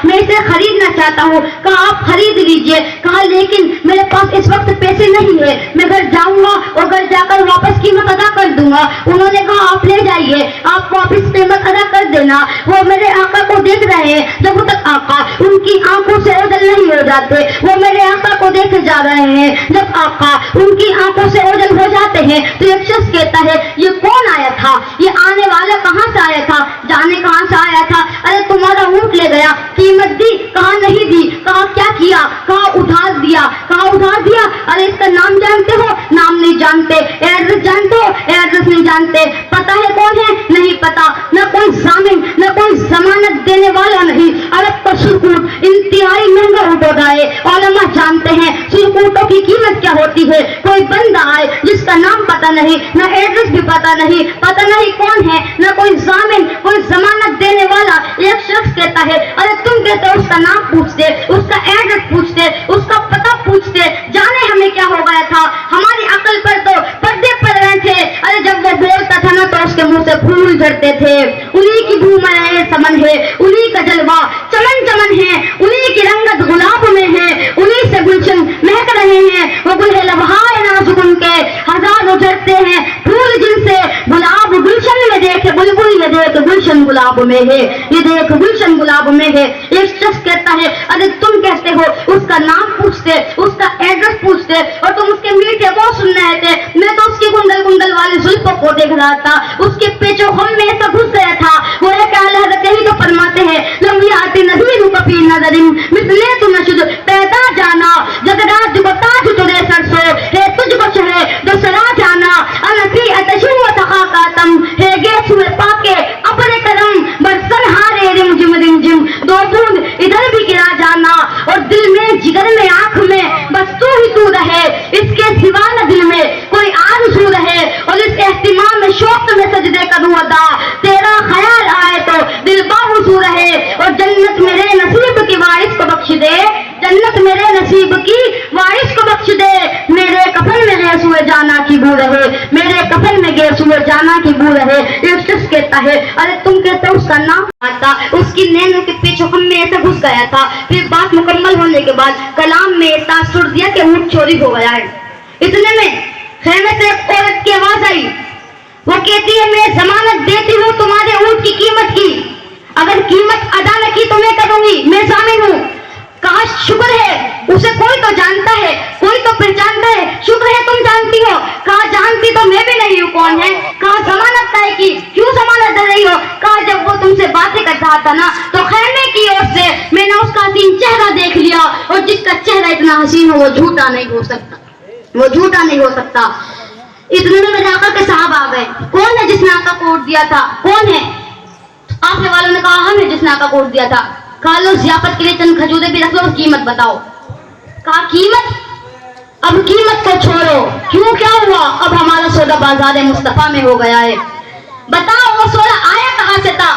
میں اسے خریدنا چاہتا ہوں. کہا آپ خرید لیجئے. کہا لیکن میرے پاس اس وقت پیسے نہیں ہے, میں گھر جاؤں گا اور گھر جا کر واپس قیمت ادا کر دوں گا. انہوں نے کہا آپ لے جائیے, آپ واپس قیمت ادا کر دینا. وہ میرے آقا کو دیکھ رہے ہیں, جب تک آقا ان کی آنکھوں سے اوجھل نہیں ہو جاتے وہ میرے آقا کو دیکھے جا رہے ہیں. جب آقا ان کی آنکھوں سے اوجھل ہو جاتے ہیں تو ایک شخص کہتا ہے یہ کون آیا تھا, یہ آنے والا کہاں سے آیا تھا, جانے کہاں سے آیا تھا؟ ارے تمہارا اونٹ لے گیا, قیمت دی؟ کہا نہیں دی. کہا کیا کیا؟ کہا ادھار دیا. کہا ادھار دیا؟ ارے اس کا نام جانتے ہو؟ نام نہیں جانتے. ایڈریس جانتے ہو؟ ایڈریس نہیں جانتے. پتہ ہے کون ہے؟ نہیں پتا. نہ کوئی ضامن نہ کوئی ضمانت دینے والا نہیں. عرب کا سرکوٹ انتہائی مہنگا اونٹ ہوتا ہے. علماء جانتے ہیں سرکوٹوں کی قیمت کیا ہوتی ہے. کوئی بندہ آئے جس کا نام پتہ نہیں, نہ ایڈریس بھی پتہ نہیں کون ہے, نہ کوئی ضامن کوئی ضمانت دینے والا. ایک شخص کہتا ہے ارے تم کہتے ہو اس کا نام پوچھتے, اس کا ایڈریس پوچھتے, اس کا پتہ پوچھتے, جانے ہمیں کیا ہو گیا تھا. ہماری عقل پر تو پردے پڑ رہے تھے. ارے جب وہ بولتا تھا نا تو اس کے منہ سے پھول جھڑتے تھے. انہی کی بو میں سمن ہے, انہی کا جلوہ چمن چمن ہے, انہی کی رنگت گلاب میں ہے, انہی سے گلشن مہک رہے ہیں. وہ گل لبہائے نازک ان کے ہزاروں جھڑتے ہیں پھول جن سے گلاب گلشن میں دیکھے بلبل, یہ دیکھ گلشن گلاب میں ہے, یہ دیکھ گلشن گلاب میں ہے. ایک شخص کہتا ہے ارے تم کہتے ہو اس کا نام پوچھتے, اس کا ایڈریس پوچھتے, اور تم اس کے میٹھے وہ سن رہے تھے. میں تو اس کی گنگل والی زلفوں کو دیکھ رہا تھا, اس کے پیچھے ہم میں ایسا گھس گیا تھا. وہ ایک اعلی حضرت یہی تو فرماتے ہیں لم یاتی نذیر کفی نظر مثلے تو نشد پیدا جانا جگراج کو تاج تجھے سرسو ہے تجھ کو چہرے جو سرا جانا انفی اتشو تخاقاتم ہے گیس ہوئے پاکے اپنے کرم برسن ہارے رم جم دو بوند ادھر بھی گرا جانا, اور دل میں جگر میں آنکھ میں بس تو ہی تو رہے, اس کے سوا نہ دل میں کوئی آرزو رہے, اور اس اہتمام میں شوق میں سجدے کروں ادا, تیرا خیال آئے تو دل باوضو رہے. اور جنت میرے نصیب کی وارث کو بخش دے, جنت میرے نصیب کی وارث کو بخش دے. میرے کفن میں گیس ہوئے جانا کی بو رہے, میرے کفن میں گیس ہوئے جانا کی بو رہے. ایک شخص کہتا ہے ارے تم کہتے ہو اس کا نام آتا, اس کی نینوں کے پیچھے ہم میں ایسے گھس گیا تھا. پھر بات مکمل ہونے کے بعد کلام میں تاثر دیا کہ اونٹ چوری ہو گیا ہے. اتنے میں خیمے سے ایک عورت کی آواز آئی, وہ کہتی ہے میں ضمانت دیتی ہوں تمہارے اونٹ کی قیمت کی, اگر قیمت ادا نہ کی تو میں کروں گی, میں ضامن ہوں. کہا شکر ہے, اسے کوئی تو جانتا ہے, کوئی تو پہچانتا ہے, شکر ہے تم جانتی ہو. کہا جانتی تو میں بھی نہیں ہوں, کون ہے. کہا ضمانت طے کی, کیوں ضمانت دے رہی ہو. کہا جب وہ تم سے باتیں کر رہا تھا نا تو خیمے کی اور سے میں نے اس کا حسین چہرہ دیکھ لیا, اور جس کا چہرہ اتنا حسین ہو وہ جھوٹا نہیں ہو سکتا, وہ جھوٹا نہیں ہو سکتا. اتنے میں میرے آقا کے صاحب آ گئے. کون ہے جس نے آقا کو ووٹ دیا تھا, کون ہے. آخر والوں نے کہا ہم ہے جس نے آقا کو ووٹ دیا تھا. کہا لو ضیافت کے لیے چند کھجورے بھی رکھ لو, قیمت بتاؤ. کہا قیمت, اب قیمت کو چھوڑو, کیوں کیا ہوا, اب ہمارا سودا بازار مصطفیٰ میں ہو گیا ہے. بتاؤ وہ سودا آیا کہاں سے تھا.